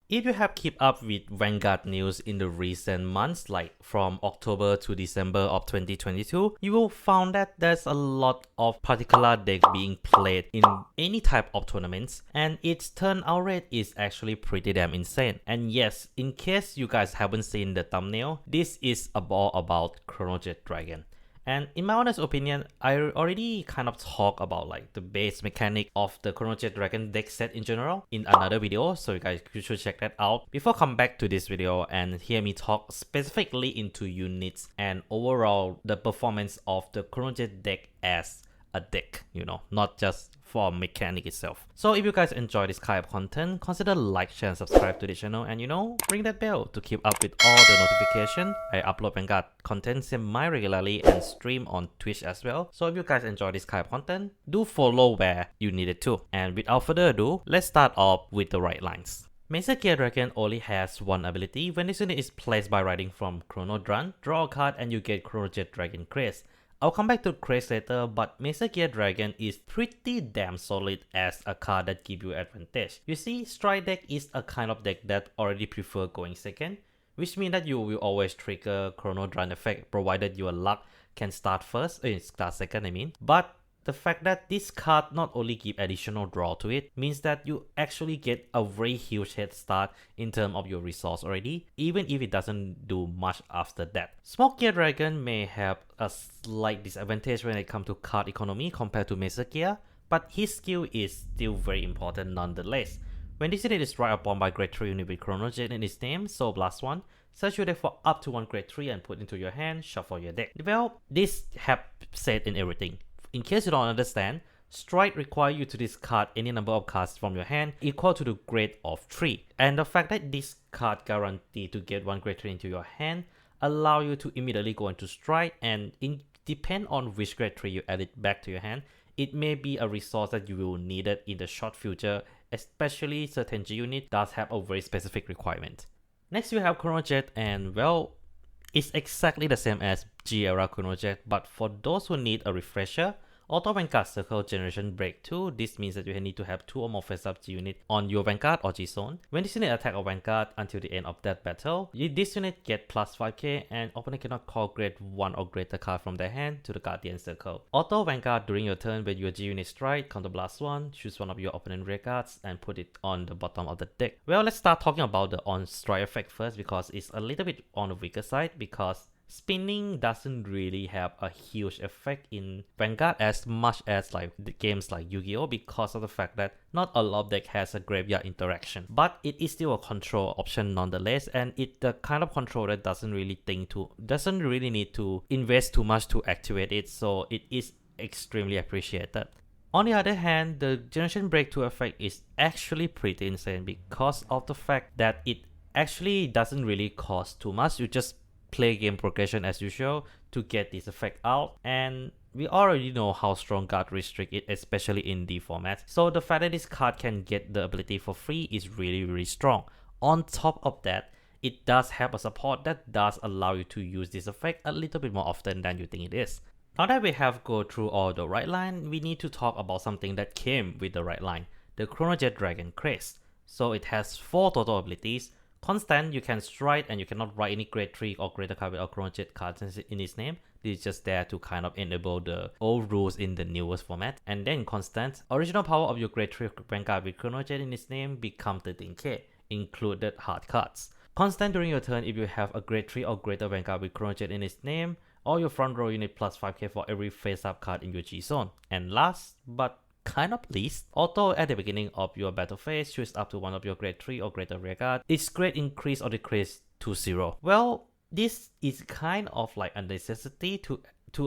If you have kept up with Vanguard news in the recent months, like from October to December of 2022, you will find that there's a lot of particular deck being played in any type of tournaments, and its turnout rate is actually pretty damn insane. And yes, in case you guys haven't seen the thumbnail, this is all about Chronojet Dragon. And in my honest opinion, I already kind of talk about like the base mechanic of the Chronojet Dragon deck set in general in another video, so you guys should check that out before come back to this video and hear me talk specifically into units and overall the performance of the Chronojet deck as a deck, not just for mechanic itself. So if you guys enjoy this kind of content, consider like, share and subscribe to the channel, and ring that bell to keep up with all the notification. I upload Vanguard content semi-regularly and stream on Twitch as well. So if you guys enjoy this kind of content, do follow where you need it to. And without further ado, let's start off with the right lines. McMegane Dragon only has one ability. When this unit is placed by riding from Chronojet, draw a card and you get Chronojet Dragon Crest. I'll come back to Crest later, but McMegane Dragon is pretty damn solid as a card that gives you advantage. You see, Strike deck is a kind of deck that already prefer going second, which means that you will always trigger Chronojet effect provided your luck can start second I mean. But the fact that this card not only give additional draw to it means that you actually get a very huge head start in terms of your resource already, even if it doesn't do much after that. McMegane Dragon may have a slight disadvantage when it comes to card economy compared to McMegane, but his skill is still very important nonetheless. When this unit is right upon by grade 3 unit with Chronojet in its name, so blast 1, search your deck for up to one grade 3 and put into your hand, shuffle your deck. Well, this have said in everything. In case you don't understand, Strike requires you to discard any number of cards from your hand equal to the grade of 3. And the fact that this card guaranteed to get one grade 3 into your hand allow you to immediately go into Strike, and depend on which grade 3 you add it back to your hand, it may be a resource that you will need it in the short future, especially certain G unit does have a very specific requirement. Next you have Chronojet, and well, it's exactly the same as G-era Chronojet, but for those who need a refresher, Auto Vanguard Circle Generation Break 2, this means that you need to have 2 or more face-up G unit on your Vanguard or G-Zone. When this unit attack a Vanguard until the end of that battle, this unit get plus 5k and opponent cannot call grade 1 or greater card from their hand to the Guardian Circle. Auto Vanguard during your turn when your G unit strike, counter blast 1, choose one of your opponent rear cards and put it on the bottom of the deck. Well, let's start talking about the on strike effect first, because it's a little bit on the weaker side, because spinning doesn't really have a huge effect in Vanguard as much as like the games like Yu-Gi-Oh, because of the fact that not a lot of deck has a graveyard interaction, but it is still a control option nonetheless, and it the kind of control that doesn't really need to invest too much to activate it, so it is extremely appreciated. On the other hand, the Generation Break 2 effect is actually pretty insane because of the fact that it actually doesn't really cost too much. You just play game progression as usual to get this effect out, and we already know how strong guard restrict it, especially in D format, so the fact that this card can get the ability for free is really strong. On top of that, it does have a support that does allow you to use this effect a little bit more often than you think it is. Now that we have go through all the right line, we need to talk about something that came with the right line, the Chronojet Dragon Crest. So it has 4 total abilities. Constant, you can strike and you cannot write any grade 3 or greater card with a Chronojet cards in its name. This is just there to kind of enable the old rules in the newest format. And then constant, original power of your grade 3 Vanguard with Chronojet in its name become 13k, included hard cards. Constant during your turn, if you have a grade 3 or greater Vanguard with Chronojet in its name, or your front row unit plus 5k for every face-up card in your G-Zone. And last but kind of least, auto at the beginning of your battle phase, choose up to one of your grade 3 or greater rear guard. Its grade increase or decrease to 0. Well, this is kind of like a necessity to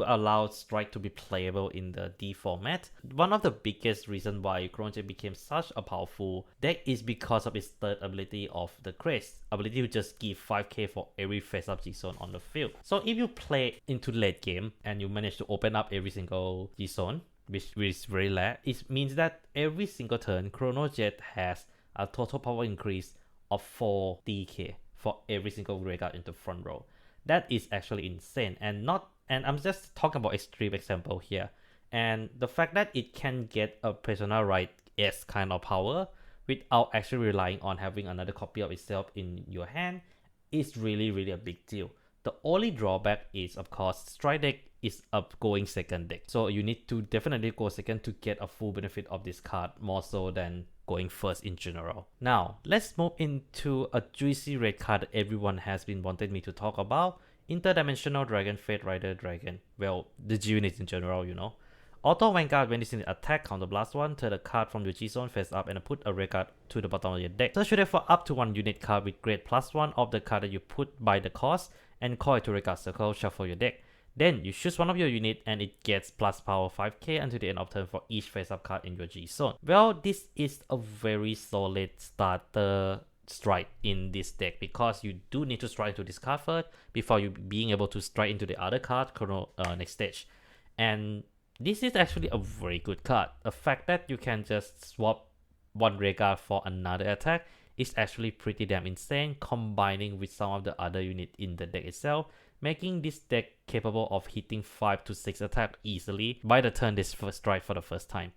allow Strike to be playable in the D format. One of the biggest reasons why Chronojet became such a powerful deck is because of its third ability of the Crest, ability to just give 5k for every face-up G-Zone on the field. So if you play into late game and you manage to open up every single G-Zone, which is very rare, it means that every single turn Chronojet has a total power increase of 4 DK for every single rear guard in the front row. That is actually insane, and I'm just talking about extreme example here. And the fact that it can get a Persona Right S kind of power without actually relying on having another copy of itself in your hand is really a big deal. The only drawback is, of course, strike deck is a going second deck. So you need to definitely go second to get a full benefit of this card, more so than going first in general. Now, let's move into a juicy red card that everyone has been wanting me to talk about. Interdimensional Dragon, Fate Rider Dragon. Well, the G units in general, you know. Auto Vanguard, when this unit attack, counterblast 1, turn a card from your G zone face up and put a red card to the bottom of your deck. Search your deck for up to 1 unit card with grade +1 of the card that you put by the cost and call it to red card circle, shuffle your deck. Then you choose one of your unit and it gets plus power 5k until the end of turn for each face up card in your G zone. Well, this is a very solid starter strike in this deck because you do need to strike into this card first before you being able to strike into the other card next stage. And this is actually a very good card. The fact that you can just swap one red card for another attack is actually pretty damn insane, combining with some of the other unit in the deck itself, making this deck capable of hitting 5 to 6 attacks easily by the turn this first strike for the first time.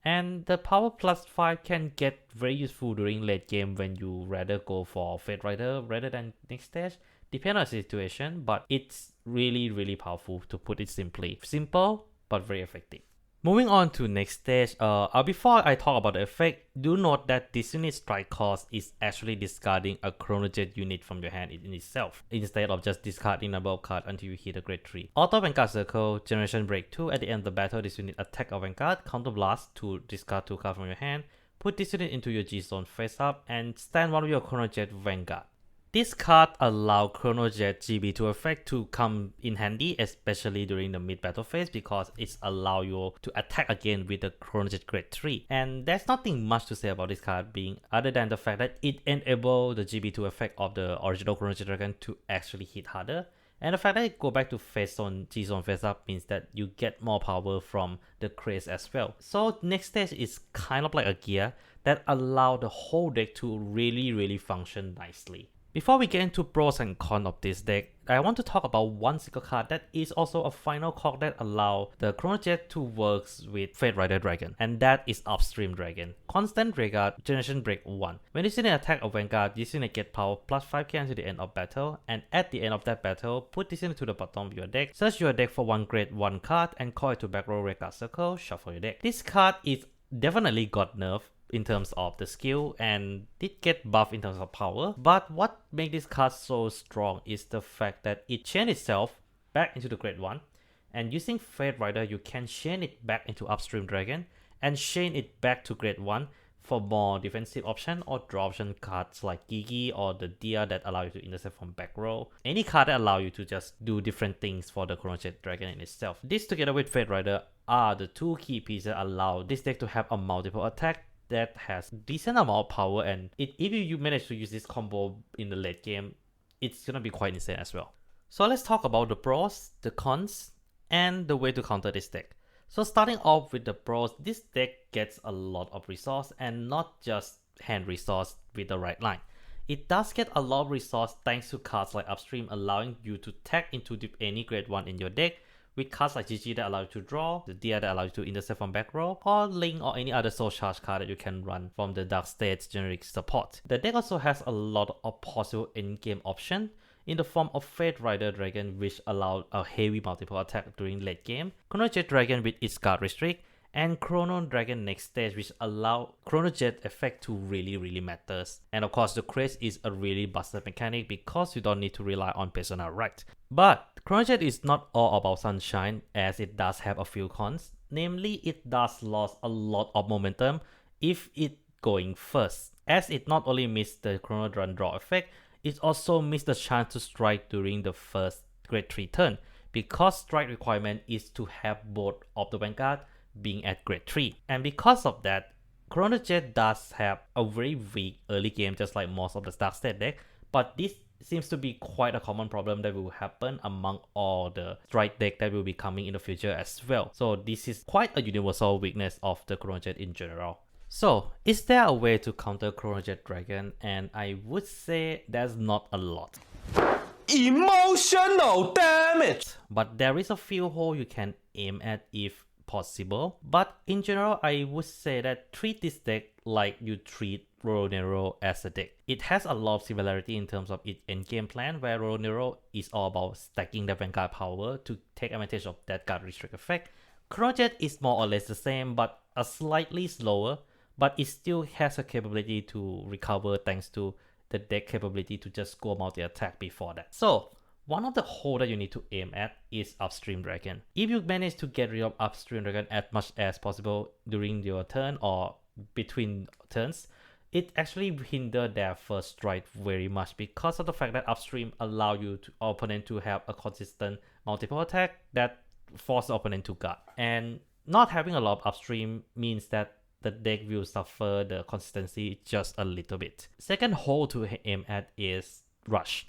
And the power +5 can get very useful during late game when you rather go for Fate Rider rather than next stage, depending on the situation, but it's really powerful, to put it simply. Simple but very effective. Moving on to next stage, before I talk about the effect, do note that this unit strike cost is actually discarding a Chronojet unit from your hand in itself, instead of just discarding number of cards until you hit a grade 3. Auto Vanguard Circle, Generation Break 2, at the end of the battle, this unit attack a Vanguard, counterblast to discard 2 cards from your hand, put this unit into your G zone face up, and stand one of your Chronojet Vanguard. This card allows Chronojet GB2 effect to come in handy, especially during the mid-battle phase, because it allows you to attack again with the Chronojet grade 3. And there's nothing much to say about this card being other than the fact that it enables the GB2 effect of the original Chronojet Dragon to actually hit harder. And the fact that it go back to face zone, G zone face up means that you get more power from the craze as well. So next stage is kind of like a gear that allows the whole deck to really function nicely. Before we get into pros and cons of this deck, I want to talk about one single card that is also a final card that allows the Chronojet to work with Fate Rider Dragon, and that is Upstream Dragon. Constant Vanguard, Generation Break 1. When this unit attack a Vanguard, this unit get power +5k until the end of battle, and at the end of that battle, put this unit to the bottom of your deck, search your deck for one grade 1 card, and call it to back row red card circle, shuffle your deck. This card is definitely got nerfed in terms of the skill and did get buffed in terms of power, but what makes this card so strong is the fact that it chains itself back into the grade 1, and using Fate Rider you can chain it back into Upstream Dragon and chain it back to grade 1 for more defensive option or draw option cards like Gigi or the Dia that allow you to intercept from back row. Any card that allow you to just do different things for the Chronojet Dragon in itself. This together with Fate Rider are the two key pieces that allow this deck to have a multiple attack that has decent amount of power, and if you manage to use this combo in the late game, it's gonna be quite insane as well. So let's talk about the pros, the cons, and the way to counter this deck. So starting off with the pros, this deck gets a lot of resource and not just hand resource with the right line. It does get a lot of resource thanks to cards like Upstream allowing you to tag into any grade 1 in your deck, with cards like GG that allow you to draw, the Dia that allow you to intercept from back row, or Link or any other soul charge card that you can run from the Dark States generic support. The deck also has a lot of possible in-game options in the form of Fate Rider Dragon, which allows a heavy multiple attack during late game, Chronojet Dragon with its card restrict, and Chrono Dragon next stage, which allow Chronojet effect to really matters. And of course the craze is a really busted mechanic because you don't need to rely on personal right. But Chronojet is not all about sunshine, as it does have a few cons. Namely, it does lose a lot of momentum if it going first, as it not only missed the Chrono Run draw effect, it also missed the chance to strike during the first grade 3 turn, because strike requirement is to have both of the Vanguard being at grade 3. And because of that, Chronojet does have a very weak early game, just like most of the Dark State deck, but this seems to be quite a common problem that will happen among all the strike deck that will be coming in the future as well. So this is quite a universal weakness of the Chronojet in general. So is there a way to counter Chronojet Dragon? And I would say there's not a lot. Emotional damage! But there is a few holes you can aim at if possible. But in general, I would say that treat this deck like you treat Ronero as a deck. It has a lot of similarity in terms of its endgame plan, where Ronero is all about stacking the Vanguard power to take advantage of that card restrict effect. Chronojet is more or less the same, but a slightly slower, but it still has a capability to recover thanks to the deck capability to just go multi-attack before that. So one of the holes that you need to aim at is Upstream Dragon. If you manage to get rid of Upstream Dragon as much as possible during your turn or between turns, it actually hinder their first strike very much because of the fact that Upstream allow you to opponent to have a consistent multiple attack that force the opponent to guard. And not having a lot of Upstream means that the deck will suffer the consistency just a little bit. Second hole to aim at is Rush.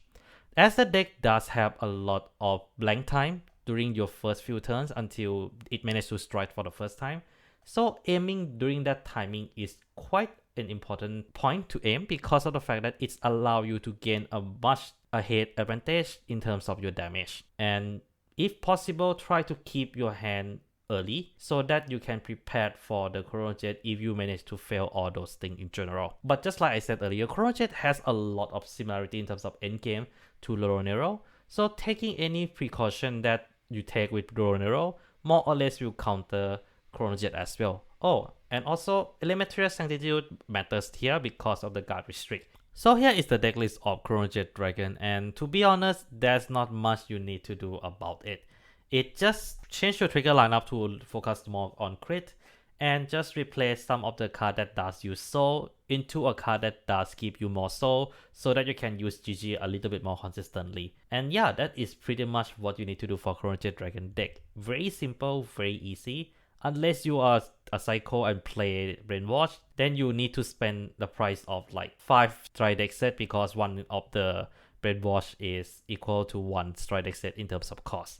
As the deck does have a lot of blank time during your first few turns until it manages to strike for the first time, so aiming during that timing is quite an important point to aim because of the fact that it's allow you to gain a much ahead advantage in terms of your damage. And if possible, try to keep your hand early so that you can prepare for the Chronojet if you manage to fail all those things in general. But just like I said earlier, Chronojet has a lot of similarity in terms of endgame to Ronero, so taking any precaution that you take with Ronero more or less will counter Chronojet as well. Oh, and also Elementary Sanctitude matters here because of the guard restrict. So here is the deck list of Chronojet Dragon, and to be honest, there's not much you need to do about it. It just change your trigger lineup to focus more on crit and just replace some of the card that does use soul into a card that does give you more soul so that you can use GG a little bit more consistently. And yeah, that is pretty much what you need to do for Chronojet Dragon deck. Very simple, very easy. Unless you are a psycho and play Brainwash, then you need to spend the price of like 5 strike deck set because one of the Brainwash is equal to 1 strike deck set in terms of cost.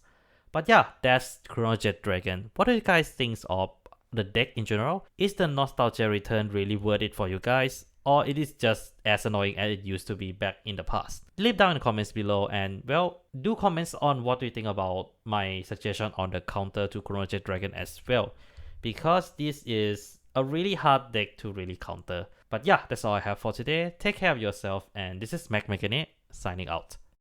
But yeah, that's Chronojet Dragon. What do you guys think of the deck in general? Is the nostalgia return really worth it for you guys? Or it is just as annoying as it used to be back in the past? Leave down in the comments below, and well, do comments on what do you think about my suggestion on the counter to Chronojet Dragon as well, because this is a really hard deck to really counter. But yeah, that's all I have for today. Take care of yourself, and this is McMegane signing out.